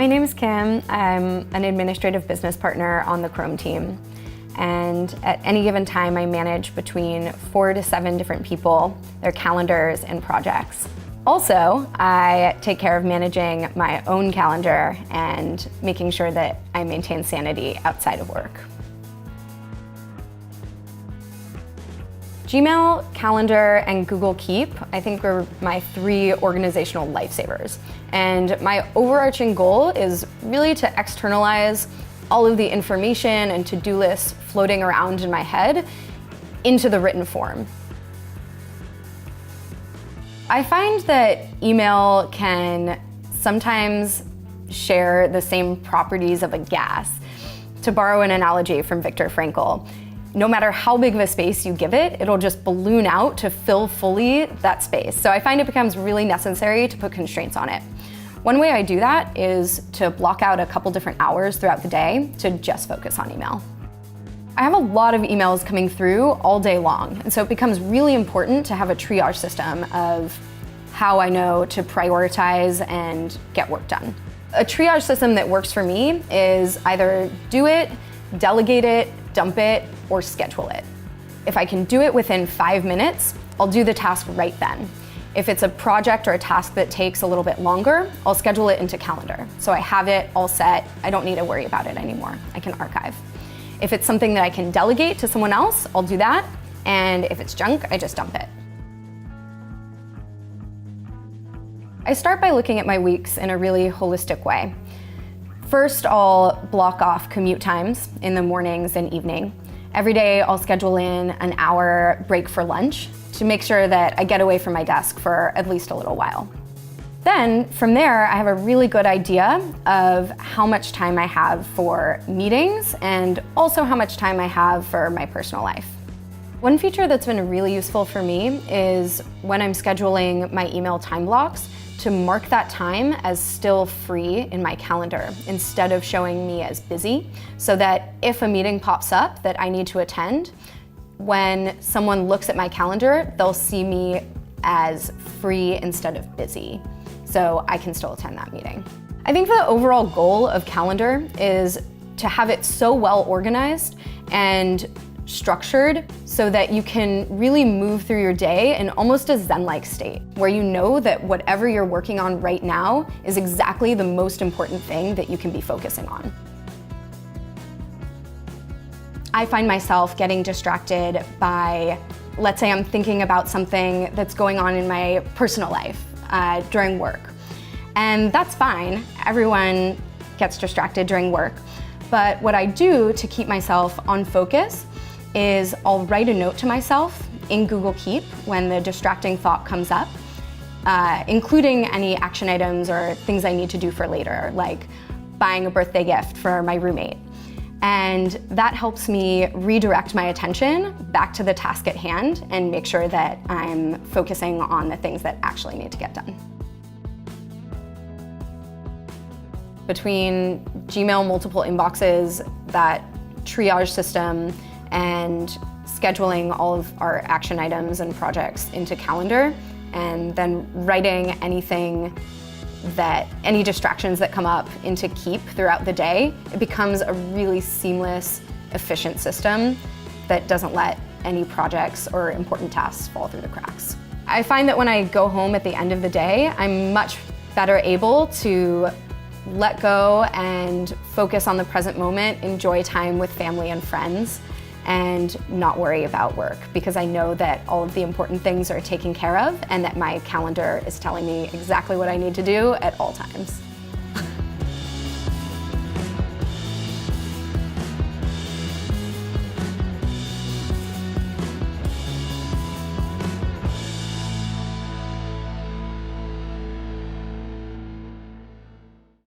My name is Kim. I'm an administrative business partner on the Chrome team. And at any given time, I manage between 4 to 7 different people, their calendars and projects. Also, I take care of managing my own calendar and making sure that I maintain sanity outside of work. Gmail, Calendar, and Google Keep, I think, are my 3 organizational lifesavers. And my overarching goal is really to externalize all of the information and to-do lists floating around in my head into the written form. I find that email can sometimes share the same properties of a gas. To borrow an analogy from Viktor Frankl, no matter how big of a space you give it, it'll just balloon out to fill fully that space. So I find it becomes really necessary to put constraints on it. One way I do that is to block out a couple different hours throughout the day to just focus on email. I have a lot of emails coming through all day long, and so it becomes really important to have a triage system of how I know to prioritize and get work done. A triage system that works for me is either do it, delegate it, dump it, or schedule it. If I can do it within 5 minutes, I'll do the task right then. If it's a project or a task that takes a little bit longer, I'll schedule it into Calendar. So I have it all set, I don't need to worry about it anymore. I can archive. If it's something that I can delegate to someone else, I'll do that. And if it's junk, I just dump it. I start by looking at my weeks in a really holistic way. First, I'll block off commute times in the mornings and evening. Every day, I'll schedule in an hour break for lunch to make sure that I get away from my desk for at least a little while. Then, from there, I have a really good idea of how much time I have for meetings and also how much time I have for my personal life. One feature that's been really useful for me is when I'm scheduling my email time blocks to mark that time as still free in my calendar instead of showing me as busy, so that if a meeting pops up that I need to attend, when someone looks at my calendar, they'll see me as free instead of busy, so I can still attend that meeting. I think the overall goal of Calendar is to have it so well organized and structured so that you can really move through your day in almost a Zen-like state, where you know that whatever you're working on right now is exactly the most important thing that you can be focusing on. I find myself getting distracted by, let's say I'm thinking about something that's going on in my personal life during work. And that's fine, everyone gets distracted during work. But what I do to keep myself on focus is I'll write a note to myself in Google Keep when the distracting thought comes up, including any action items or things I need to do for later, like buying a birthday gift for my roommate. And that helps me redirect my attention back to the task at hand and make sure that I'm focusing on the things that actually need to get done. Between Gmail multiple inboxes, that triage system, and scheduling all of our action items and projects into Calendar, and then writing any distractions that come up into Keep throughout the day, it becomes a really seamless, efficient system that doesn't let any projects or important tasks fall through the cracks. I find that when I go home at the end of the day, I'm much better able to let go and focus on the present moment, enjoy time with family and friends, and not worry about work, because I know that all of the important things are taken care of and that my calendar is telling me exactly what I need to do at all times.